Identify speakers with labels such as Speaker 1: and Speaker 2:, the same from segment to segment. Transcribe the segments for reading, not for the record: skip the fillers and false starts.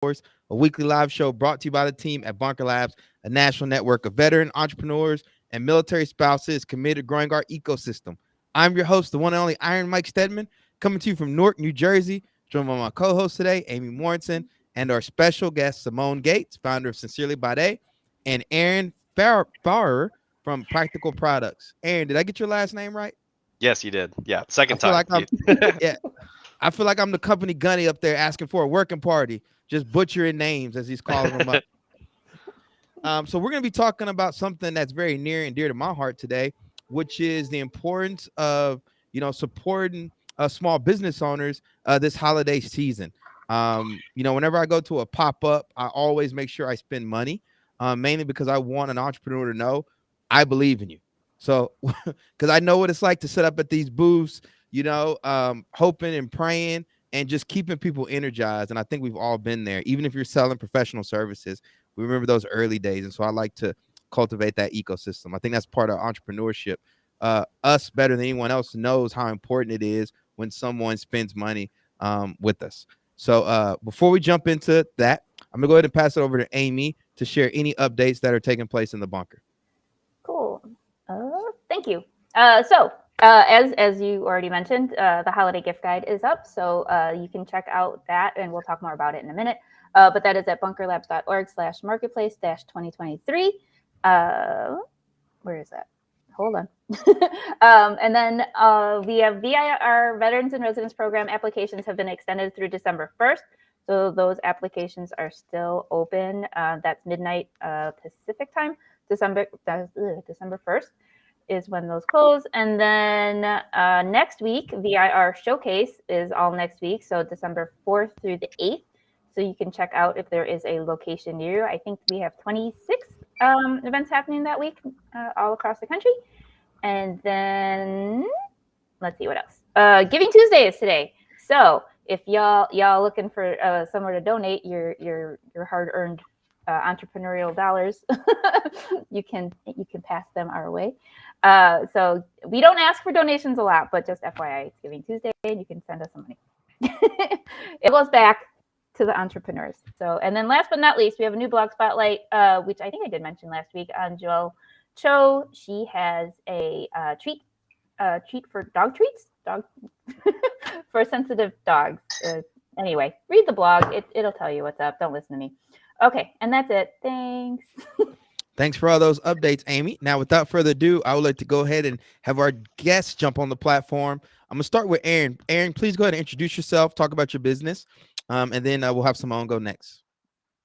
Speaker 1: a weekly live show brought to you by the team at Bunker Labs, a national network of veteran entrepreneurs and military spouses committed to growing our ecosystem. I'm your host, the one and only Iron Mike Steadman, coming to you from Newark, New Jersey, joined by my co-host today, Amy Morrison, and our special guest, Simone Gates, founder of Sincerely Bade, and Aaron Farrer from Practical Products. Aaron, did I get your last name right?
Speaker 2: Yes, you did. Yeah,
Speaker 1: I
Speaker 2: second
Speaker 1: feel
Speaker 2: time.
Speaker 1: like I'm, yeah, I feel like I'm the company gunny up there asking for a working party, just butchering names as he's calling them up. So we're going to be talking about something that's very near and dear to my heart today, which is the importance of supporting small business owners this holiday season. Whenever I go to a pop up, I always make sure I spend money, mainly because I want an entrepreneur to know I believe in you. So, because I know what it's like to set up at these booths, hoping and praying and just keeping people energized. And I think we've all been there, even if you're selling professional services. We remember those early days. And so I like to cultivate that ecosystem. I think that's part of entrepreneurship. Us better than anyone else knows how important it is when someone spends money with us. So before we jump into that, I'm going to go ahead and pass it over to Amy to share any updates that are taking place in the bunker.
Speaker 3: Cool. Thank you. As you already mentioned, the holiday gift guide is up, so you can check out that, and we'll talk more about it in a minute. But that is at bunkerlabs.org/marketplace-2023. Where is that? Hold on. And then we have VIR Veterans and Residents Program applications have been extended through December 1st. So those applications are still open. That's midnight Pacific time. December 1st is when those close. And then next week, VIR Showcase is all next week. So December 4th through the 8th. So you can check out if there is a location near you. I think we have 26 events happening that week all across the country. And then let's see what else. Giving Tuesday is today. So if y'all looking for somewhere to donate your hard-earned entrepreneurial dollars, you can pass them our way. So we don't ask for donations a lot, but just FYI, it's Giving Tuesday, and you can send us some money. It goes back to the entrepreneurs. So, and then last but not least, we have a new blog spotlight, which I think I did mention last week, on Joelle Cho. She has a treat for dog treats, for sensitive dogs. Anyway, read the blog. It'll tell you what's up. Don't listen to me. Okay, and that's it. Thanks.
Speaker 1: Thanks for all those updates, Amy. Now, without further ado, I would like to go ahead and have our guests jump on the platform. I'm going to start with Aaron. Aaron, please go ahead and introduce yourself, talk about your business, and then we'll have Simone go next.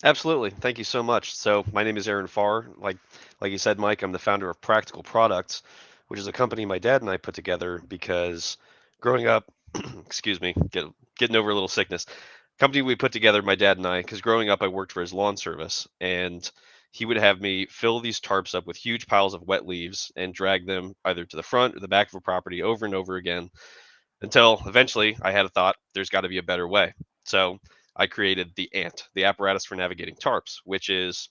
Speaker 2: Absolutely. Thank you so much. So my name is Aaron Farr. Like you said, Mike, I'm the founder of Practical Products, which is a company my dad and I put together because growing up, excuse me, getting over a little sickness. Company we put together, my dad and I, because growing up I worked for his lawn service, and he would have me fill these tarps up with huge piles of wet leaves and drag them either to the front or the back of a property over and over again until eventually I had a thought, there's got to be a better way. So I created the ANT, the apparatus for navigating tarps, which is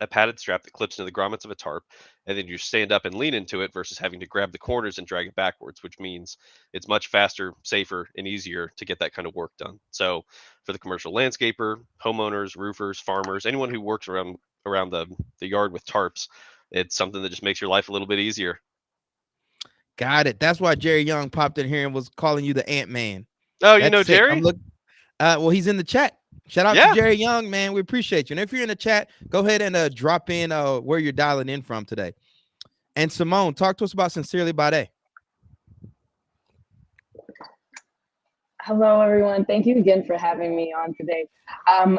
Speaker 2: a padded strap that clips into the grommets of a tarp, and then you stand up and lean into it versus having to grab the corners and drag it backwards, which means it's much faster, safer, and easier to get that kind of work done. So for the commercial landscaper, homeowners, roofers, farmers, anyone who works around the yard with tarps, it's something that just makes your life a little bit easier.
Speaker 1: Got it. That's why Jerry Young popped in here and was calling you the Ant-Man.
Speaker 2: Oh, you
Speaker 1: That's
Speaker 2: know
Speaker 1: sick.
Speaker 2: Jerry?
Speaker 1: Well, he's in the chat. Shout out
Speaker 2: Yeah.
Speaker 1: to Jerry Young, man. We appreciate you. And if you're in the chat, go ahead and drop in where you're dialing in from today. And Simone, talk to us about Sincerely Bade.
Speaker 4: Hello, everyone. Thank you again for having me on today.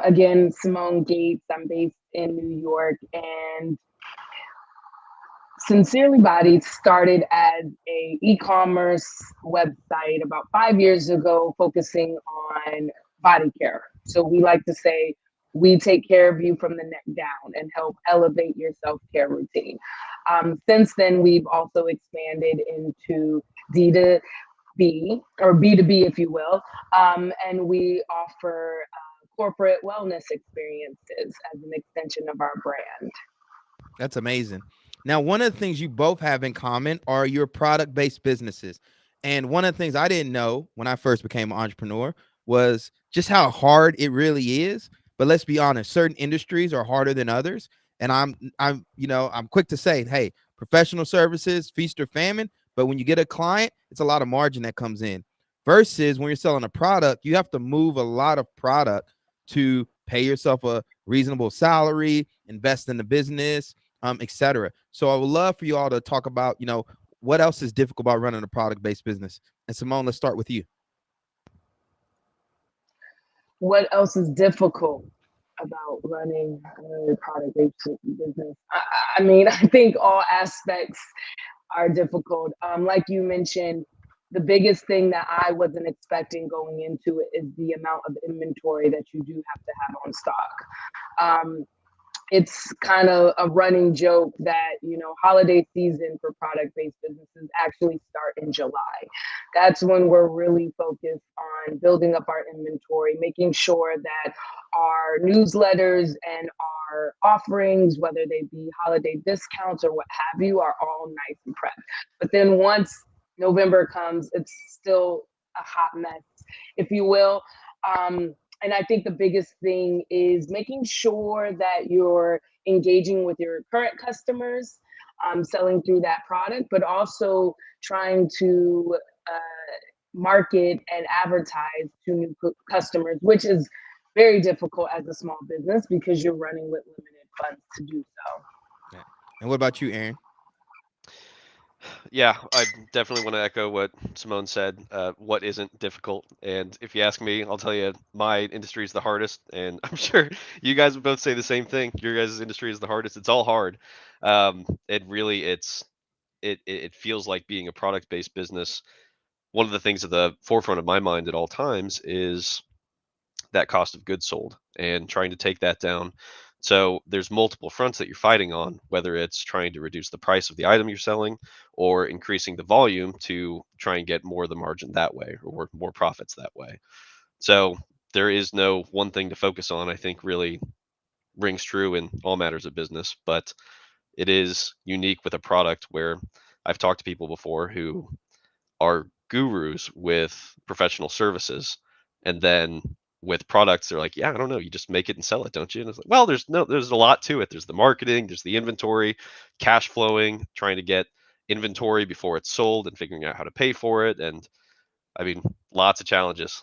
Speaker 4: Again, Simone Gates. I'm based in New York, and Sincerely Bodied started as a e-commerce website about 5 years ago, focusing on body care. So we like to say we take care of you from the neck down and help elevate your self-care routine. Since then, we've also expanded into D2B or B2B, if you will, and we offer corporate wellness experiences as an extension of our brand.
Speaker 1: That's amazing. Now, one of the things you both have in common are your product-based businesses. And one of the things I didn't know when I first became an entrepreneur was just how hard it really is But let's be honest, certain industries are harder than others. And I'm quick to say, hey, professional services, feast or famine. But when you get a client, it's a lot of margin that comes in. Versus when you're selling a product, you have to move a lot of product to pay yourself a reasonable salary, invest in the business, etc. So I would love for you all to talk about, what else is difficult about running a product-based business. And Simone, let's start with you.
Speaker 4: What else is difficult about running a product-based business? I mean, I think all aspects are difficult. Like you mentioned, the biggest thing that I wasn't expecting going into it is the amount of inventory that you do have to have on stock. It's kind of a running joke that, holiday season for product-based businesses actually start in July. That's when we're really focused on building up our inventory, making sure that our newsletters and our offerings, whether they be holiday discounts or what have you, are all nice and prepped. But then once November comes, it's still a hot mess, if you will. And I think the biggest thing is making sure that you're engaging with your current customers, selling through that product, but also trying to market and advertise to new customers, which is very difficult as a small business because you're running with limited funds to do so.
Speaker 1: Yeah. And what about you, Aaron?
Speaker 2: Yeah, I definitely want to echo what Simone said. What isn't difficult? And if you ask me, I'll tell you my industry is the hardest, and I'm sure you guys would both say the same thing. Your guys' industry is the hardest. It's all hard. It feels like being a product-based business. One of the things at the forefront of my mind at all times is that cost of goods sold and trying to take that down. So there's multiple fronts that you're fighting on, whether it's trying to reduce the price of the item you're selling or increasing the volume to try and get more of the margin that way or more profits that way. So there is no one thing to focus on, I think really rings true in all matters of business, but it is unique with a product where I've talked to people before who are gurus with professional services, and then with products they're like, yeah, I don't know, you just make it and sell it, don't you? And it's like, well, there's a lot to it. There's the marketing, there's the inventory, cash flowing, trying to get inventory before it's sold and figuring out how to pay for it, and I mean, lots of challenges.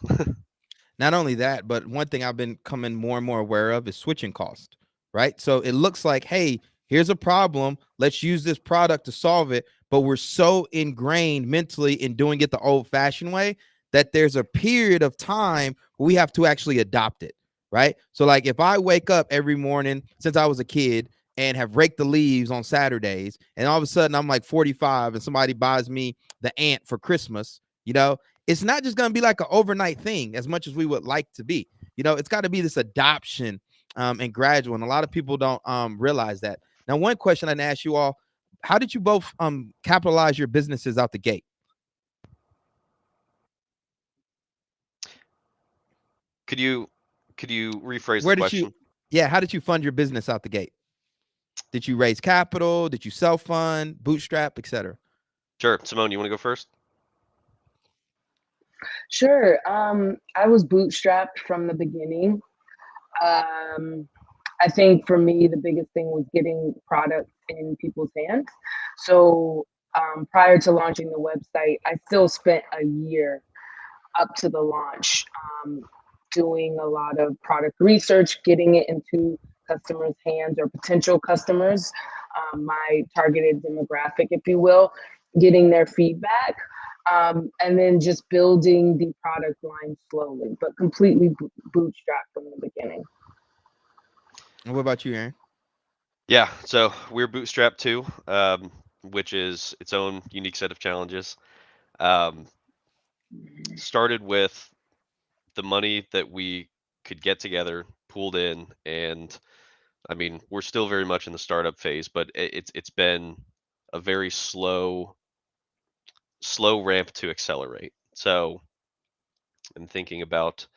Speaker 1: Not only that, but one thing I've been coming more and more aware of is switching cost, right? So it looks like, hey, here's a problem. Let's use this product to solve it. But we're so ingrained mentally in doing it the old fashioned way that there's a period of time where we have to actually adopt it, right? So like if I wake up every morning since I was a kid and have raked the leaves on Saturdays, and all of a sudden I'm like 45 and somebody buys me the ant for Christmas, it's not just going to be like an overnight thing as much as we would like to be. It's got to be this adoption and gradual. And a lot of people don't realize that. Now, one question I'd ask you all, how did you both capitalize your businesses out the gate?
Speaker 2: Could you rephrase the question?
Speaker 1: How did you fund your business out the gate? Did you raise capital? Did you self-fund, bootstrap, etc.?
Speaker 2: Sure. Simone, you want to go first?
Speaker 4: Sure. I was bootstrapped from the beginning. I think for me, the biggest thing was getting products in people's hands. So prior to launching the website, I still spent a year up to the launch doing a lot of product research, getting it into customers' hands or potential customers, my targeted demographic, if you will, getting their feedback. And then just building the product line slowly, but completely bootstrapped from the beginning.
Speaker 1: And what about you, Aaron?
Speaker 2: Yeah, so we're bootstrapped too, which is its own unique set of challenges. Started with the money that we could get together, pooled in, and I mean, we're still very much in the startup phase, but it's been a very slow ramp to accelerate. So I'm thinking about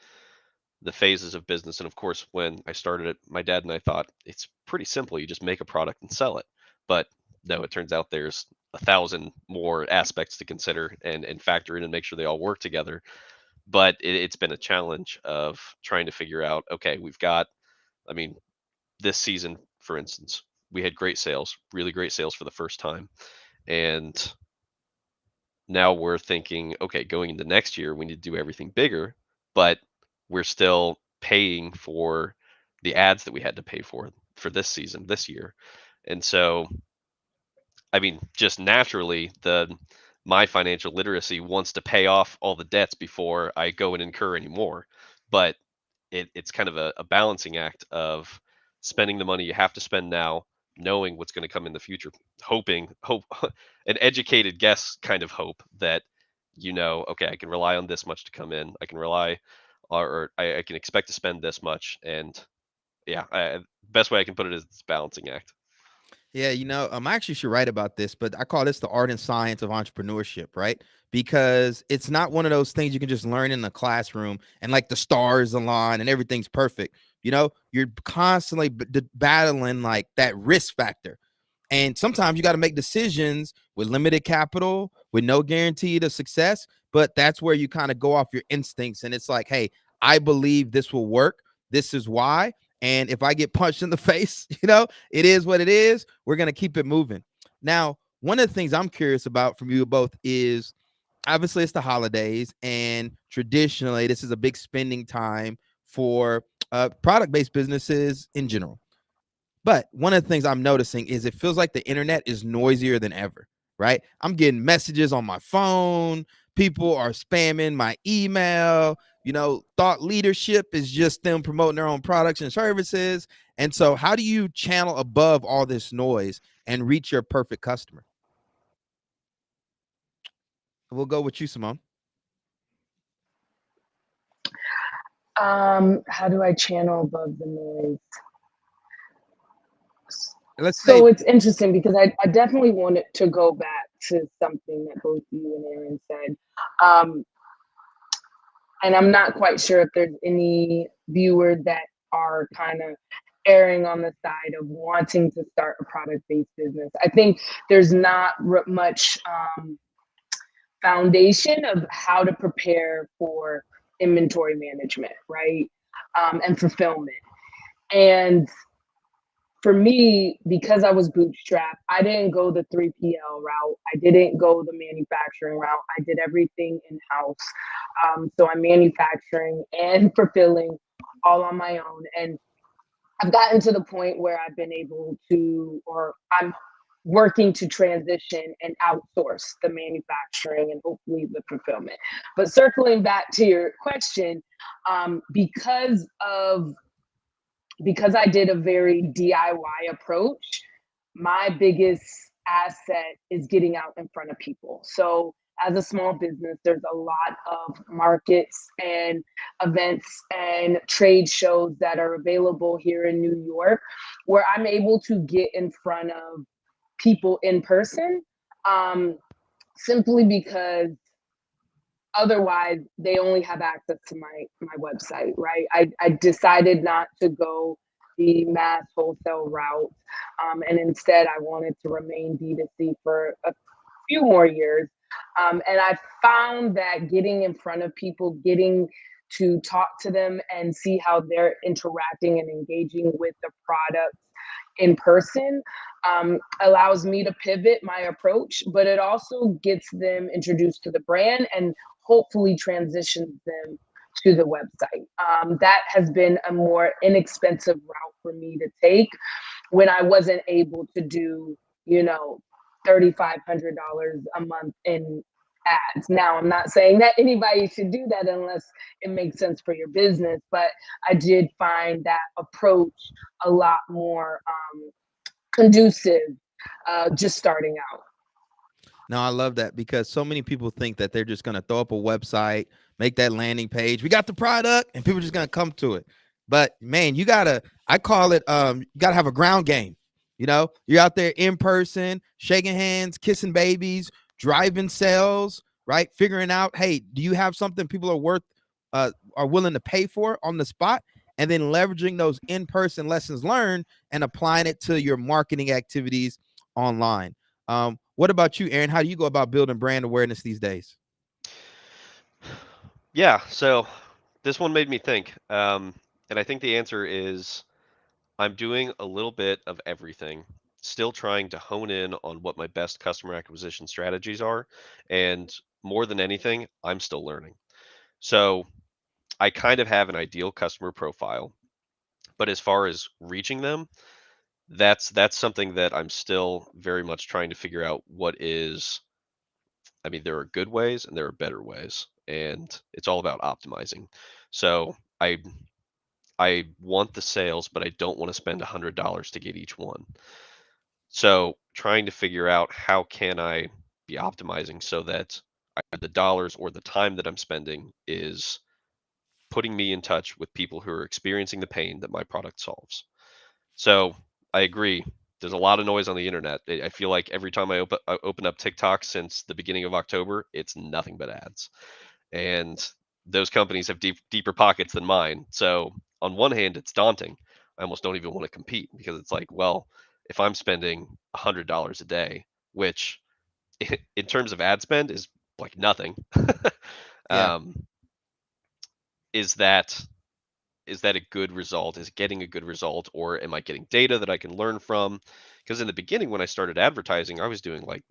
Speaker 2: the phases of business, and of course, when I started it, my dad and I thought it's pretty simple. You just make a product and sell it. But no, it turns out there's 1,000 more aspects to consider and factor in and make sure they all work together. But it's been a challenge of trying to figure out, okay, we've got I mean, this season, for instance, we had great sales, really great sales for the first time. And now we're thinking, okay, going into next year, we need to do everything bigger, but we're still paying for the ads that we had to pay for this season, this year. And so, I mean, just naturally, my financial literacy wants to pay off all the debts before I go and incur any more. But it's kind of a balancing act of spending the money you have to spend now, knowing what's going to come in the future, hope an educated guess kind of hope that okay, I can rely on this much to come in. I can rely, or I can expect to spend this much, and yeah, best way I can put it is it's a balancing act.
Speaker 1: Yeah, I actually should write about this, but I call this the art and science of entrepreneurship, right? Because it's not one of those things you can just learn in the classroom and like the stars align and everything's perfect. You're constantly battling like that risk factor. And sometimes you got to make decisions with limited capital, with no guarantee to success. But that's where you kind of go off your instincts. And it's like, hey, I believe this will work. This is why. And if I get punched in the face, it is what it is. We're going to keep it moving. Now, one of the things I'm curious about from you both is obviously it's the holidays, and traditionally this is a big spending time for product-based businesses in general. But one of the things I'm noticing is it feels like the internet is noisier than ever, right? I'm getting messages on my phone. People are spamming my email. Thought leadership is just them promoting their own products and services. And so how do you channel above all this noise and reach your perfect customer? We'll go with you, Simone.
Speaker 4: How do I channel above the noise?
Speaker 1: So
Speaker 4: it's interesting because I definitely wanted to go back to something that both you and Aaron said. And I'm not quite sure if there's any viewers that are kind of erring on the side of wanting to start a product-based business. I think there's not much foundation of how to prepare for inventory management, right? And fulfillment. And for me, because I was bootstrapped, I didn't go the 3PL route. I didn't go the manufacturing route. I did everything in-house. So I'm manufacturing and fulfilling all on my own. And I've gotten to the point where I've been able to, or I'm working to transition and outsource the manufacturing and hopefully the fulfillment. But circling back to your question, because I did a very DIY approach, my biggest asset is getting out in front of people. So as a small business, there's a lot of markets and events and trade shows that are available here in New York where I'm able to get in front of people in person, simply because otherwise they only have access to my website, right? I decided not to go the mass wholesale route, and instead I wanted to remain D2C for a few more years. And I found that getting in front of people, getting to talk to them and see how they're interacting and engaging with the product in person, allows me to pivot my approach, but it also gets them introduced to the brand and hopefully transitions them to the website. That has been a more inexpensive route for me to take when I wasn't able to do, $3,500 a month in ads. Now, I'm not saying that anybody should do that unless it makes sense for your business, but I did find that approach a lot more conducive just starting out.
Speaker 1: No, I love that because so many people think that they're just going to throw up a website, make that landing page. We got the product and people are just going to come to it. But man, I call it, you got to have a ground game. You're out there in person, shaking hands, kissing babies, driving sales, right? Figuring out, hey, do you have something people are willing to pay for on the spot? And then leveraging those in-person lessons learned and applying it to your marketing activities online. What about you, Aaron? How do you go about building brand awareness these days?
Speaker 2: Yeah, so this one made me think, and I think the answer is I'm doing a little bit of everything. Still trying to hone in on what my best customer acquisition strategies are. And more than anything, I'm still learning. So I kind of have an ideal customer profile, but as far as reaching them, that's something that I'm still very much trying to figure out what is. I mean, there are good ways and there are better ways, and it's all about optimizing. So I want the sales, but I don't want to spend $100 to get each one. So trying to figure out how can I be optimizing so that the dollars or the time that I'm spending is putting me in touch with people who are experiencing the pain that my product solves. So I agree. There's a lot of noise on the internet. I feel like every time I open up TikTok since the beginning of October, it's nothing but ads. And those companies have deeper pockets than mine. So on one hand, it's daunting. I almost don't even want to compete because it's like, well, if I'm spending $100 a day, which in terms of ad spend is like nothing,
Speaker 1: Yeah.
Speaker 2: um, is that is that a good result? Is it getting a good result, or am I getting data that I can learn from? Because in the beginning, when I started advertising, I was doing like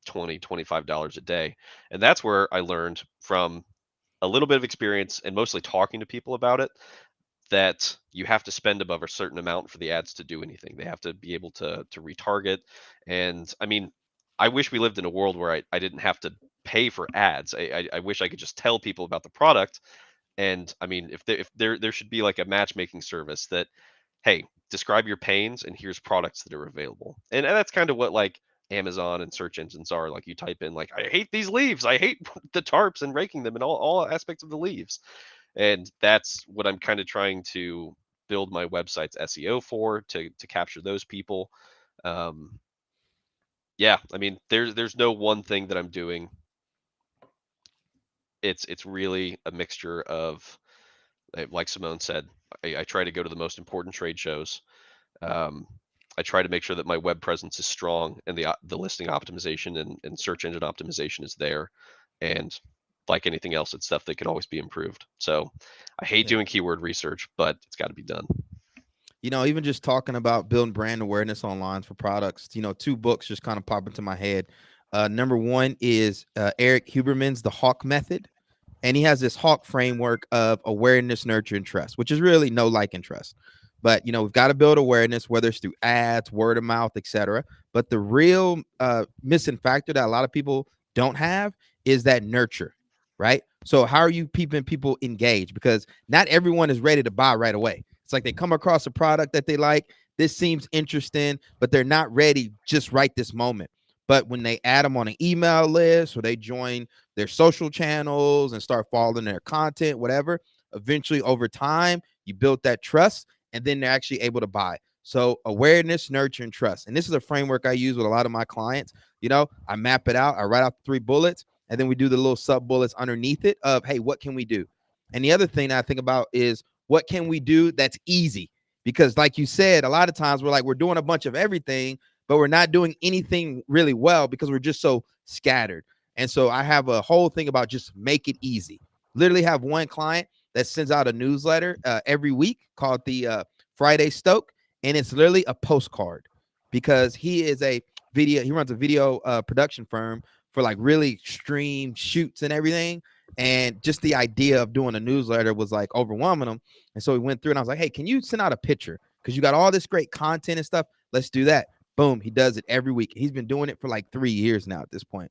Speaker 2: $25 a day, and that's where I learned from a little bit of experience and mostly talking to people about it that you have to spend above a certain amount for the ads to do anything. They have to be able to retarget. And I mean, I wish we lived in a world where I didn't have to pay for ads. I wish I could just tell people about the product. And I mean, if there should be like a matchmaking service that, hey, describe your pains and here's products that are available. And that's kind of what like Amazon and search engines are. Like you type in like, I hate these leaves. I hate the tarps and raking them and all aspects of the leaves. And that's what I'm kind of trying to build my website's SEO for to capture those people. Um, yeah, I mean, there's no one thing that I'm doing. It's really a mixture of, like Simone said, I try to go to the most important trade shows. Um, I try to make sure that my web presence is strong and the listing optimization and search engine optimization is there. And like anything else, it's stuff that can always be improved. So I hate
Speaker 1: Yeah.
Speaker 2: doing keyword research, but it's got to be done.
Speaker 1: You know, even just talking about building brand awareness online for products, you know, two books just kind of pop into my head. Number one is Eric Huberman's The Hawk Method. And he has this Hawk framework of awareness, nurture, and trust, which is really know, like, and trust. But, you know, we've got to build awareness, whether it's through ads, word of mouth, etc. But the real missing factor that a lot of people don't have is that nurture, right? So how are you keeping people engaged? Because not everyone is ready to buy right away. It's like they come across a product that they like. This seems interesting, but they're not ready just right this moment. But when they add them on an email list or they join their social channels and start following their content, whatever, eventually over time, you build that trust and then they're actually able to buy. So awareness, nurture, and trust. And this is a framework I use with a lot of my clients. You know, I map it out, I write out 3 bullets, and then we do the little sub bullets underneath it of, hey, what can we do? And the other thing that I think about is what can we do that's easy? Because like you said, a lot of times we're doing a bunch of everything, but we're not doing anything really well because we're just so scattered. And so I have a whole thing about just make it easy. Literally have one client that sends out a newsletter every week called the Friday Stoke. And it's literally a postcard because he runs a video production firm for like really extreme shoots and everything. And just the idea of doing a newsletter was like overwhelming him. And so we went through and I was like, hey, can you send out a picture? Because you got all this great content and stuff. Let's do that. Boom. He does it every week. He's been doing it for like 3 years now at this point,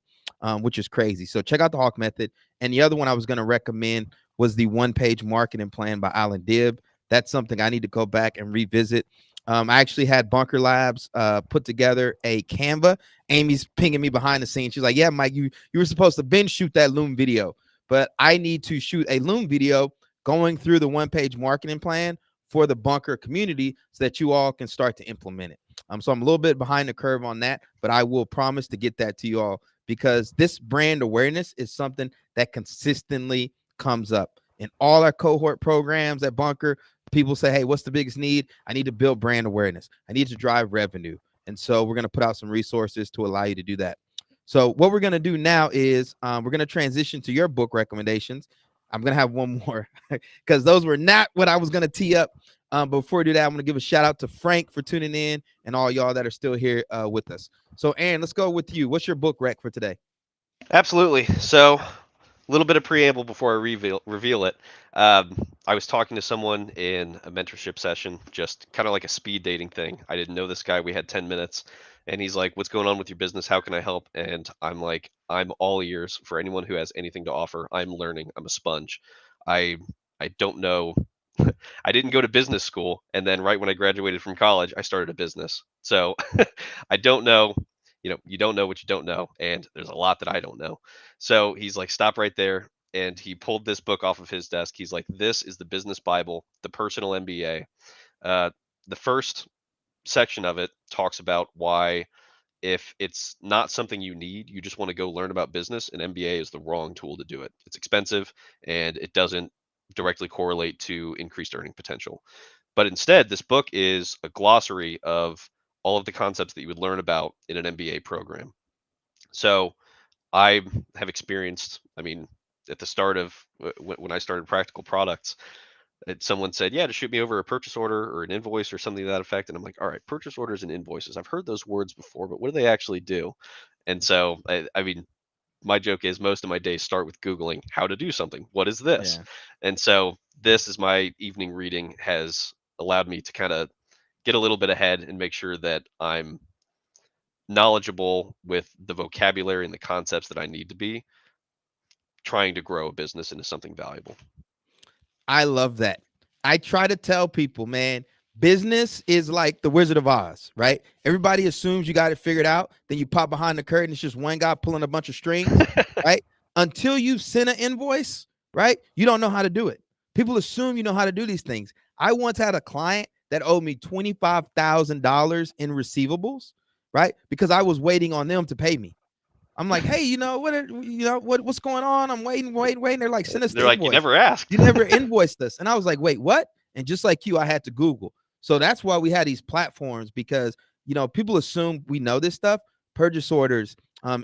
Speaker 1: which is crazy. So check out the Hawk Method. And the other one I was going to recommend was the one-page marketing plan by Alan Dibb. That's something I need to go back and revisit. I actually had Bunker Labs put together a Canva. Amy's pinging me behind the scenes. She's like, yeah, Mike, you were supposed to binge shoot that Loom video, but I need to shoot a Loom video going through the one-page marketing plan for the Bunker community so that you all can start to implement it. So I'm a little bit behind the curve on that, but I will promise to get that to you all because this brand awareness is something that consistently comes up in all our cohort programs at Bunker. People say, hey, what's the biggest need? I need to build brand awareness. I need to drive revenue. And so we're going to put out some resources to allow you to do that. So what we're going to do now is we're going to transition to your book recommendations. I'm going to have one more because those were not what I was going to tee up Before we do that, I'm going to give a shout out to Frank for tuning in and all y'all that are still here with us. So, Aaron, let's go with you. What's your book rec for today?
Speaker 2: Absolutely. So, a little bit of preamble before I reveal it. I was talking to someone in a mentorship session, just kind of like a speed dating thing. I didn't know this guy. We had 10 minutes, and he's like, "What's going on with your business? How can I help?" And I'm like, "I'm all ears for anyone who has anything to offer. I'm learning. I'm a sponge. I I don't know." I didn't go to business school, and then right when I graduated from college, I started a business. So I don't know. You don't know what you don't know, and there's a lot that I don't know. So he's like, "Stop right there." And he pulled this book off of his desk. He's like, "This is the business Bible, the personal MBA." Uh, the first section of it talks about why, if it's not something you need, you just want to go learn about business, an MBA is the wrong tool to do it. It's expensive and it doesn't directly correlate to increased earning potential. But instead, this book is a glossary of all of the concepts that you would learn about in an MBA program. So I have experienced, I mean, at the start of when I started Practical Products, someone said, "Yeah, to shoot me over a purchase order or an invoice or something to that effect." And I'm like, "All right, purchase orders and invoices. I've heard those words before, but what do they actually do?" And so, I mean, my joke is most of my days start with Googling how to do something. What is this?
Speaker 1: Yeah.
Speaker 2: And so, this is my evening reading has allowed me to kind of get a little bit ahead and make sure that I'm knowledgeable with the vocabulary and the concepts that I need to be trying to grow a business into something valuable.
Speaker 1: I love that. I try to tell people, man, business is like the Wizard of Oz, right? Everybody assumes you got it figured out. Then you pop behind the curtain. It's just one guy pulling a bunch of strings, right? Until you send an invoice, right? You don't know how to do it. People assume you know how to do these things. I once had a client that owed me $25,000 in receivables, right? Because I was waiting on them to pay me. I'm like, "Hey, what's going on? I'm waiting. They're like, "Send us
Speaker 2: They're
Speaker 1: the
Speaker 2: like, "You
Speaker 1: invoice."
Speaker 2: never asked.
Speaker 1: You never invoiced us. And I was like, "Wait, what?" And just like you, I had to Google. So that's why we had these platforms, because, people assume we know this stuff, purchase orders,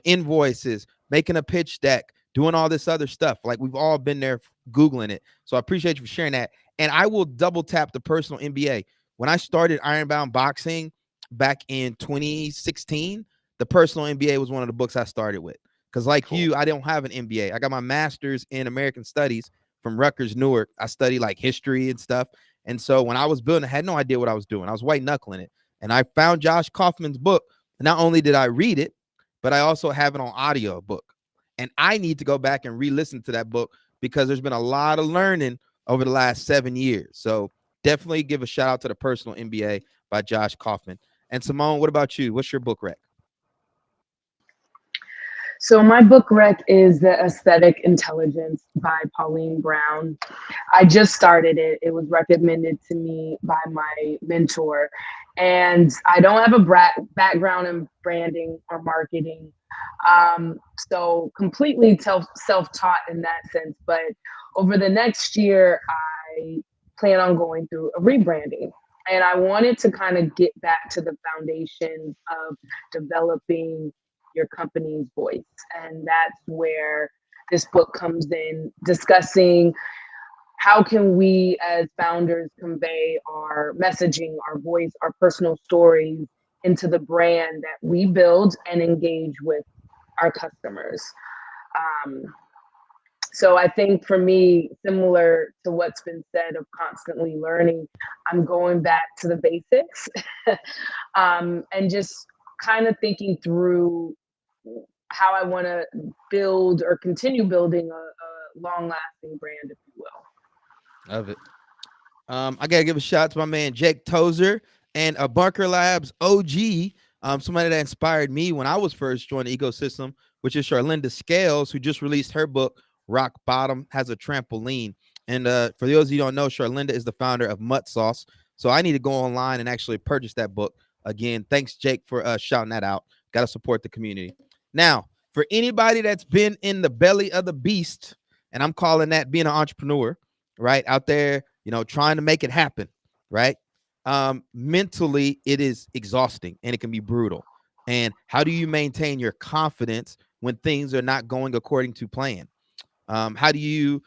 Speaker 1: invoices, making a pitch deck, doing all this other stuff. Like, we've all been there Googling it. So I appreciate you for sharing that. And I will double tap the personal MBA. When I started Ironbound Boxing back in 2016, the personal MBA was one of the books I started with. Because like
Speaker 2: Cool.
Speaker 1: you, I don't have an MBA. I got my master's in American Studies from Rutgers, Newark. I study like history and stuff. And so when I was building, I had no idea what I was doing. I was white knuckling it. And I found Josh Kaufman's book. Not only did I read it, but I also have it on audio book. And I need to go back and re-listen to that book, because there's been a lot of learning over the last 7 years. So definitely give a shout out to the personal MBA by Josh Kaufman. And Simone, what about you? What's your book rec?
Speaker 4: So my book rec is The Aesthetic Intelligence by Pauline Brown. I just started it. It was recommended to me by my mentor. And I don't have a background in branding or marketing. So completely self-taught in that sense. But over the next year, I plan on going through a rebranding. And I wanted to kind of get back to the foundation of developing your company's voice. And that's where this book comes in, discussing how can we as founders convey our messaging, our voice, our personal stories into the brand that we build and engage with our customers. So I think for me, similar to what's been said of constantly learning, I'm going back to the basics and just kind of thinking through how I want to build or continue building a long-lasting brand, if you will.
Speaker 1: Love it. I gotta give a shout out to my man Jake Tozer and a Bunker Labs OG, somebody that inspired me when I was first joining the ecosystem, which is Charlinda Scales, who just released her book Rock Bottom Has a Trampoline. And for those of you who don't know, Charlinda is the founder of Mutt Sauce. So I need to go online and actually purchase that book. Again, thanks Jake for shouting that out. Got to support the community. Now, for anybody that's been in the belly of the beast, and I'm calling that being an entrepreneur, right, out there, trying to make it happen, right? Mentally, it is exhausting and it can be brutal. And how do you maintain your confidence when things are not going according to plan? How do you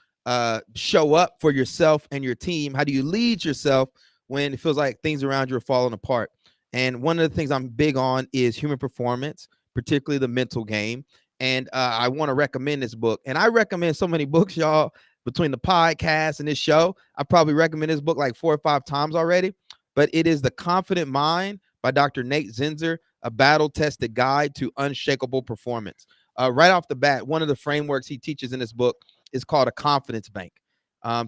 Speaker 1: show up for yourself and your team? How do you lead yourself when it feels like things around you are falling apart. And one of the things I'm big on is human performance, particularly the mental game. And I want to recommend this book. And I recommend so many books, y'all, between the podcast and this show. I probably recommend this book like 4 or 5 times already. But it is The Confident Mind by Dr. Nate Zinzer, a battle-tested guide to unshakable performance. Right off the bat, one of the frameworks he teaches in this book is called a confidence bank.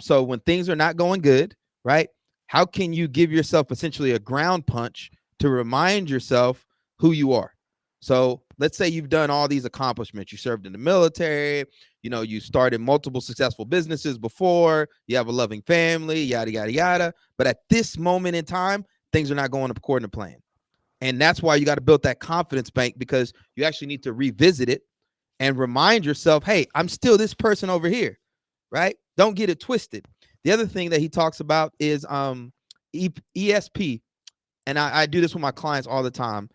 Speaker 1: So when things are not going good, right, how can you give yourself essentially a ground punch to remind yourself who you are? So let's say you've done all these accomplishments. You served in the military, you started multiple successful businesses before, you have a loving family, yada, yada, yada. But at this moment in time, things are not going according to plan. And that's why you got to build that confidence bank, because you actually need to revisit it and remind yourself, hey, I'm still this person over here, right? Don't get it twisted. The other thing that he talks about is ESP. And I do this with my clients all the time.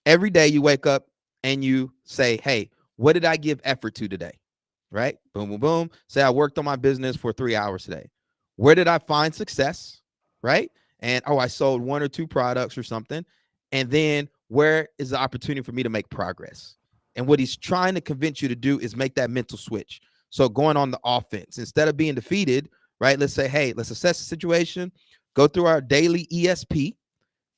Speaker 1: Every day you wake up and you say, hey, what did I give effort to today? Right? Boom, boom, boom. Say I worked on my business for 3 hours today. Where did I find success? Right? And, I sold 1 or 2 products or something. And then where is the opportunity for me to make progress? And what he's trying to convince you to do is make that mental switch. So going on the offense, instead of being defeated, right? Let's say, hey, let's assess the situation, go through our daily ESP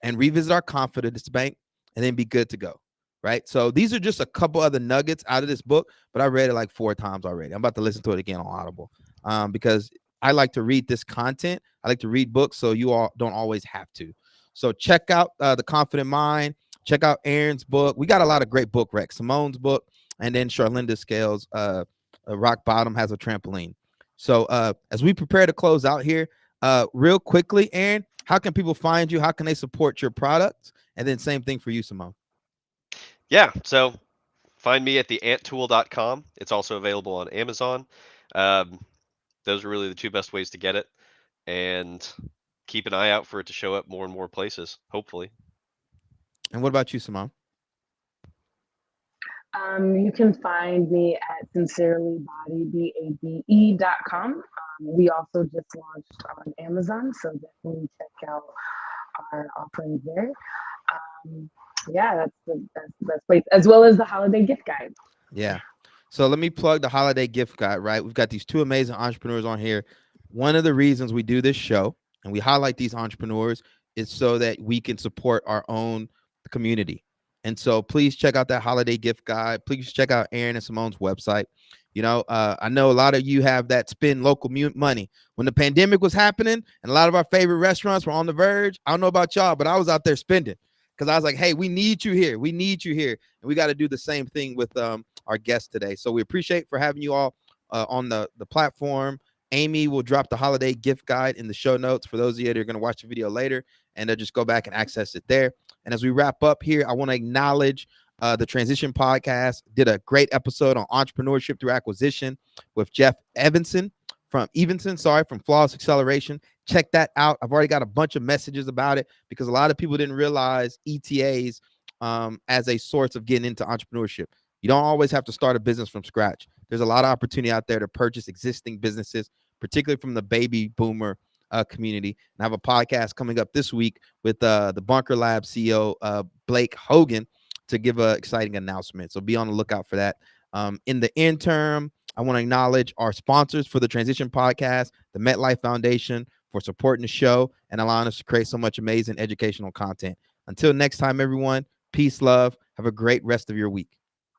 Speaker 1: and revisit our confidence bank, and then be good to go, right? So these are just a couple other nuggets out of this book, but I read it like 4 times already. I'm about to listen to it again on Audible because I like to read this content. I like to read books, so you all don't always have to. So check out The Confident Mind. Check out Aaron's book. We got a lot of great book recs. Simone's book, and then Charlinda Scales, Rock Bottom Has a Trampoline. So as we prepare to close out here, real quickly, Aaron, how can people find you? How can they support your products? And then same thing for you, Simone.
Speaker 2: Yeah, so find me at theanttool.com. It's also available on Amazon. Those are really the 2 best ways to get it. And keep an eye out for it to show up more and more places, hopefully.
Speaker 1: And what about you, Simone?
Speaker 4: You can find me at sincerelybody.com. We also just launched on Amazon, so definitely check out our offerings there. Yeah, that's the best place, as well as the holiday gift guide.
Speaker 1: Yeah. So let me plug the holiday gift guide, right? We've got these 2 amazing entrepreneurs on here. One of the reasons we do this show and we highlight these entrepreneurs is so that we can support our own community. And so please check out that holiday gift guide. Please check out Aaron and Simone's website. I know a lot of you have that spend local money. When the pandemic was happening and a lot of our favorite restaurants were on the verge, I don't know about y'all, but I was out there spending because I was like, hey, we need you here. We need you here. And we got to do the same thing with our guests today. So we appreciate for having you all on the platform. Amy will drop the holiday gift guide in the show notes for those of you that are going to watch the video later, and just go back and access it there. And as we wrap up here, I want to acknowledge the Transition Podcast did a great episode on entrepreneurship through acquisition with Jeff from Flawless Acceleration. Check that out. I've already got a bunch of messages about it because a lot of people didn't realize ETAs as a source of getting into entrepreneurship. You don't always have to start a business from scratch. There's a lot of opportunity out there to purchase existing businesses, particularly from the baby boomer community. And I have a podcast coming up this week with the Bunker Lab CEO, Blake Hogan, to give an exciting announcement. So be on the lookout for that. In the interim, I want to acknowledge our sponsors for the Transition Podcast, the MetLife Foundation, for supporting the show and allowing us to create so much amazing educational content. Until next time, everyone, peace, love. Have a great rest of your week.